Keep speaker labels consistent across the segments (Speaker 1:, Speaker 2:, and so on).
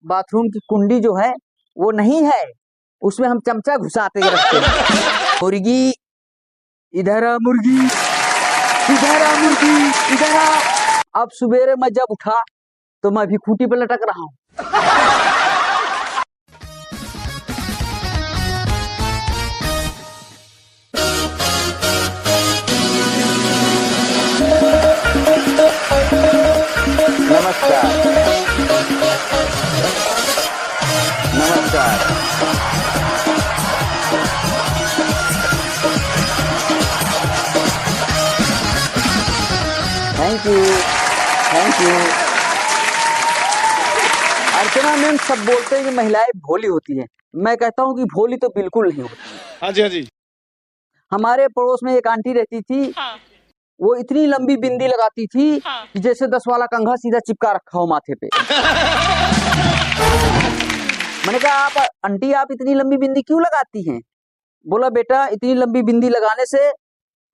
Speaker 1: Bathroom की कुंडी जो है वो नहीं है, उसमें हम चमचा घुसाते रखते हैं। मुर्गी इधर आ, मुर्गी इधर आ, मुर्गी इधर आ। अब सवेरे मैं जब उठा तो मैं भी खूंटी पर लटक रहा हूँ। नमस्कार नमस्कार। Thank you thank you. Archana ma'am सब बोलते हैं कि महिलाएं भोली होती हैं, मैं कहता हूँ कि भोली तो बिल्कुल नहीं होती।
Speaker 2: हाँ जी हाँ जी।
Speaker 1: हमारे पड़ोस में एक आंटी रहती थी,
Speaker 3: हाँ,
Speaker 1: वो इतनी लंबी बिंदी लगाती थी
Speaker 3: हाँ।
Speaker 1: कि जैसे 10 वाला कंघा सीधा चिपका रखा हो माथे पे। मैंने कहा आप आंटी आप इतनी लंबी बिंदी क्यों लगाती हैं? बोला बेटा इतनी लंबी बिंदी लगाने से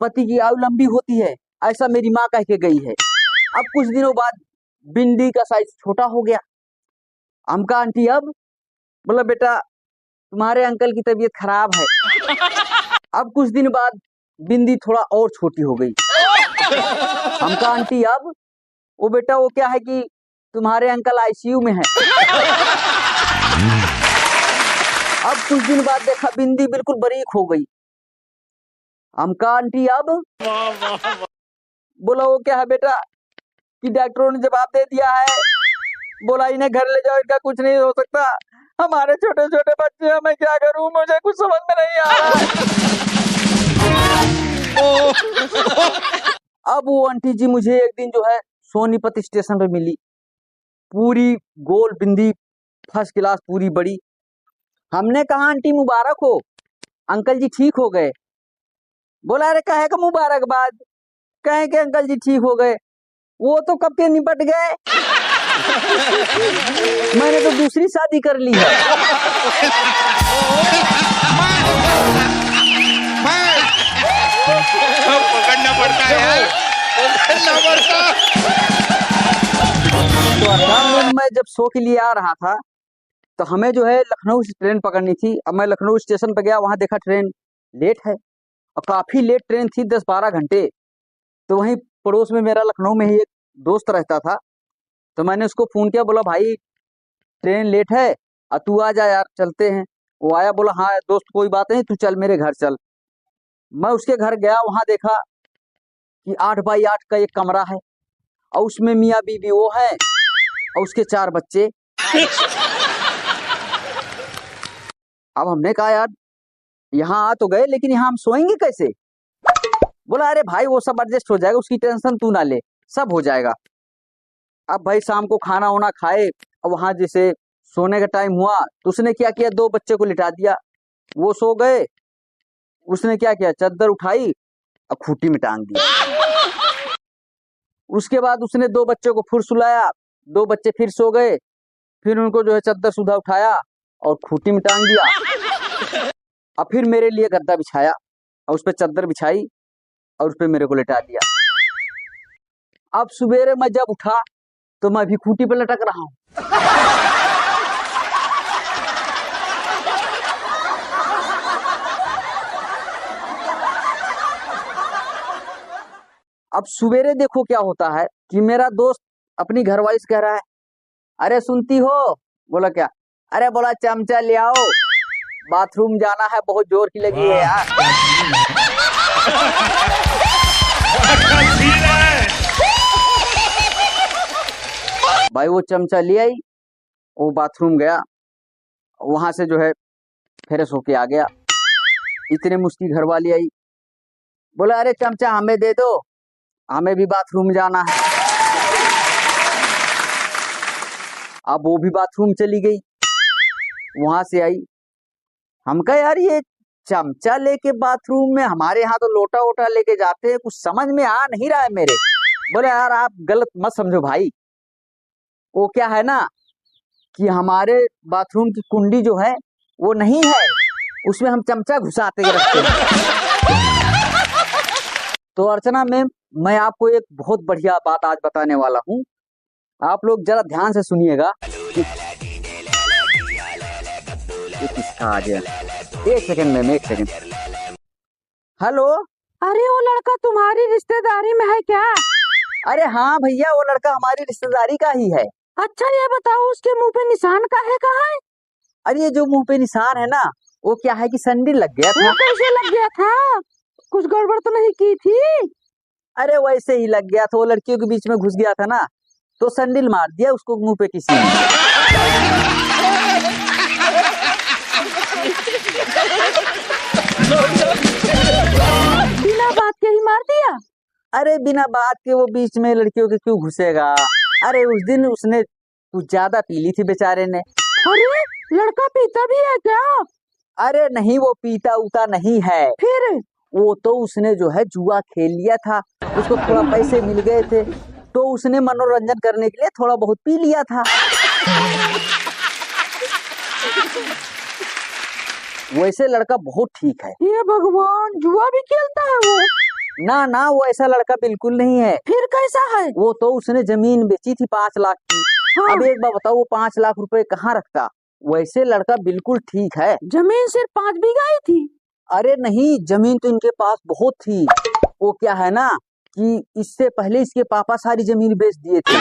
Speaker 1: पति की आयु लंबी होती है, ऐसा मेरी माँ कह के गई है। अब कुछ दिनों बाद बिंदी का साइज छोटा हो गया। हम कहा आंटी अब? बोला बेटा तुम्हारे अंकल की तबीयत खराब है। अब कुछ दिन बाद बिंदी थोड़ा और छोटी हो गई। हम कहा आंटी अब? वो बेटा वो क्या है कि तुम्हारे अंकल आईसीयू में है। अब कुछ दिन बाद देखा बिंदी बिल्कुल बारीक हो गई। हम कहा आंटी अब? बोला वो क्या है बेटा कि डॉक्टरों ने जवाब दे दिया है, बोला इन्हें घर ले जाओ, इनका कुछ नहीं हो सकता। हमारे छोटे छोटे बच्चे हैं, मैं क्या करूं, मुझे कुछ समझ में नहीं आ रहा है। अब वो आंटी जी मुझे एक दिन जो है सोनीपत स्टेशन पे मिली, पूरी गोल बिंदी फर्स्ट क्लास पूरी बड़ी। हमने कहा आंटी मुबारक हो, अंकल जी ठीक हो गए। बोला अरे कहे का मुबारकबाद, कहे के अंकल जी ठीक हो गए, वो तो कब के निपट गए। मैंने तो दूसरी शादी कर ली है।
Speaker 2: पकड़ना पड़ता है यार, पकड़ना पड़ता।
Speaker 1: तो मैं जब शो के लिए आ रहा था तो हमें जो है लखनऊ से ट्रेन पकड़नी थी। अब मैं लखनऊ स्टेशन पर गया, वहां देखा ट्रेन लेट है और काफी लेट ट्रेन थी, 10-12 घंटे। तो वहीं पड़ोस में मेरा लखनऊ में ही एक दोस्त रहता था, तो मैंने उसको फोन किया, बोला भाई ट्रेन लेट है और तू आ जा यार चलते हैं। वो आया, बोला हाँ दोस्त कोई बात नहीं, तू चल मेरे घर चल। मैं उसके घर गया, वहां देखा कि 8x8 का एक कमरा है और उसमें मियाँ बीवी वो है और उसके 4 बच्चे। अब हमने कहा यार यहाँ आ तो गए लेकिन यहाँ हम सोएंगे कैसे? बोला अरे भाई वो सब एडजस्ट हो जाएगा, उसकी टेंशन तू ना ले, सब हो जाएगा। अब भाई शाम को खाना वाना खाए और वहां जैसे सोने का टाइम हुआ तो उसने क्या किया, 2 बच्चे को लिटा दिया, वो सो गए। उसने क्या किया, चादर उठाई और खूंटी में टांग दिया। उसके बाद उसने 2 बच्चों को फिर सुलाया, 2 बच्चे फिर सो गए, फिर उनको जो है चादर सुधा उठाया और खूंटी में टांग दिया। और फिर मेरे लिए गद्दा बिछाया और उस पर चादर बिछाई और उस पर मेरे को लिटा दिया। अब सवेरे मैं जब उठा तो मैं भी खूंटी पर लटक रहा हूं। अब सवेरे देखो क्या होता है कि मेरा दोस्त अपनी घरवाली से कह रहा है, अरे सुनती हो? बोला क्या? अरे बोला चमचा ले आओ, बाथरूम जाना है, बहुत जोर की लगी है यार। भाई वो चमचा ले आई, वो बाथरूम गया, वहां से जो है फ्रेश होके आ गया। इतने मुश्किल घरवाली आई, बोला अरे चमचा हमें दे दो, हमें भी बाथरूम जाना है। अब वो भी बाथरूम चली गई, वहां से आई। हम कहा यार ये चमचा लेके बाथरूम में, हमारे यहाँ तो लोटा वोटा लेके जाते हैं, कुछ समझ में आ नहीं रहा है मेरे। बोले यार आप गलत मत समझो भाई, वो क्या है ना कि हमारे बाथरूम की कुंडी जो है वो नहीं है, उसमें हम चमचा घुसाते रखते हैं। तो अर्चना मैम मैं आपको एक बहुत बढ़िया बात आज बताने वाला हूँ, आप लोग जरा ध्यान से सुनिएगा। ये किसका आ गया? एक सेकंड मैम, एक सेकंड। हेलो।
Speaker 3: अरे वो लड़का तुम्हारी रिश्तेदारी में है क्या?
Speaker 1: अरे हाँ भैया, वो लड़का हमारी रिश्तेदारी का ही है।
Speaker 3: अच्छा ये बताओ उसके मुंह पे निशान काहे का है?
Speaker 1: अरे ये जो मुंह पे निशान है ना, वो क्या है कि सैंडल लग गया था।
Speaker 3: वो कैसे लग गया था? कुछ गड़बड़ तो नहीं की थी?
Speaker 1: अरे वैसे ही लग गया था, वो लड़कियों के बीच में घुस गया था ना, तो सैंडल मार दिया उसको मुंह पे किसी ने।
Speaker 3: बिना बात के ही मार दिया?
Speaker 1: अरे बिना बात के वो बीच में लड़कियों के क्यों घुसेगा? अरे उस दिन उसने कुछ ज्यादा पी ली थी बेचारे ने।
Speaker 3: अरे लड़का पीता भी है क्या?
Speaker 1: अरे नहीं, वो पीता उता नहीं है।
Speaker 3: फिर
Speaker 1: वो तो उसने जो है जुआ खेल लिया था, उसको थोड़ा पैसे मिल गए थे, तो उसने मनोरंजन करने के लिए थोड़ा बहुत पी लिया था। वैसे लड़का बहुत ठीक है।
Speaker 3: ये भगवान, जुआ भी खेलता है वो?
Speaker 1: ना ना, वो ऐसा लड़का बिल्कुल नहीं है।
Speaker 3: फिर कैसा है?
Speaker 1: वो तो उसने जमीन बेची थी 5 लाख की।
Speaker 3: हाँ।
Speaker 1: अब एक बार बताओ, वो 5 लाख रुपए कहाँ रखता? वैसे लड़का बिल्कुल ठीक है।
Speaker 3: जमीन सिर्फ 5 बीघा ही थी?
Speaker 1: अरे नहीं, जमीन तो इनके पास बहुत थी। वो क्या है ना कि इससे पहले इसके पापा सारी जमीन बेच दिए थे।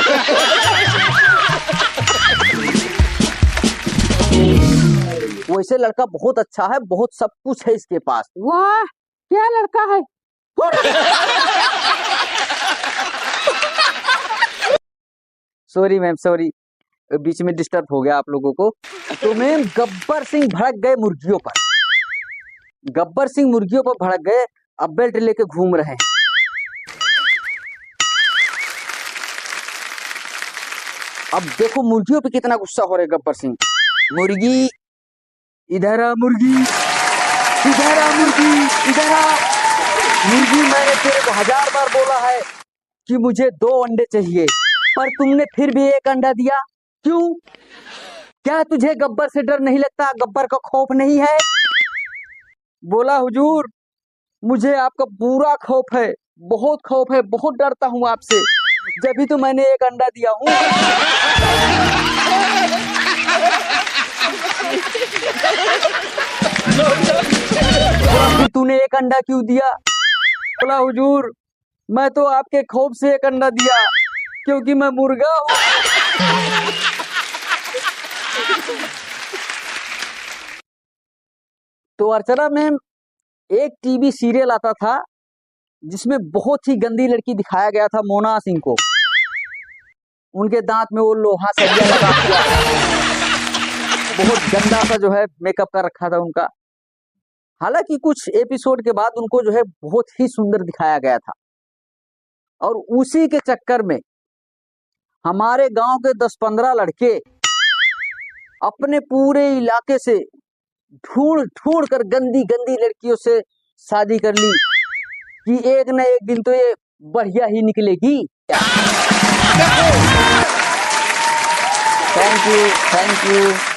Speaker 1: वैसे लड़का बहुत अच्छा है, बहुत सब कुछ है इसके पास।
Speaker 3: वाह क्या लड़का है।
Speaker 1: सॉरी मैम, सॉरी, बीच में डिस्टर्ब हो गया आप लोगों को। तो मैम, गब्बर सिंह भड़क गए मुर्गियों पर। गब्बर सिंह मुर्गियों पर भड़क गए, अब बेल्ट लेके घूम रहे हैं। अब देखो मुर्गियों पे कितना गुस्सा हो रहे गब्बर सिंह। मुर्गी इधर आ, मुर्गी इधर आ, मुर्गी इधर आ। मुर्गी, मैंने तेरे को 1000 बार बोला है कि मुझे 2 अंडे चाहिए, पर तुमने फिर भी 1 अंडा दिया, क्यों? क्या तुझे गब्बर से डर नहीं लगता? गब्बर का खौफ नहीं है? बोला हुजूर, मुझे आपका पूरा खौफ है, बहुत खौफ है, बहुत डरता हूँ आपसे, जब भी तो मैंने 1 अंडा दिया हूँ। फिर तूने 1 अंडा क्यों दिया? बोला हुजूर, मैं तो आपके खौफ से 1 अंडा दिया, क्योंकि मैं मुर्गा हूँ। तो अर्चना मैम, एक टीवी सीरियल आता था जिसमें बहुत ही गंदी लड़की दिखाया गया था, मोना सिंह को। उनके दांत में वो लोहा सरिया लगा हुआ, बहुत गंदा सा जो है मेकअप कर रखा था उनका। हालांकि कुछ एपिसोड के बाद उनको जो है बहुत ही सुंदर दिखाया गया था, और उसी के चक्कर में हमारे गांव के 10-15 लड़के अपने पूरे इलाके से ढूंढ ढूंढ कर गंदी गंदी लड़कियों से शादी कर ली कि एक न एक दिन तो ये बढ़िया ही निकलेगी। Thank you, thank you.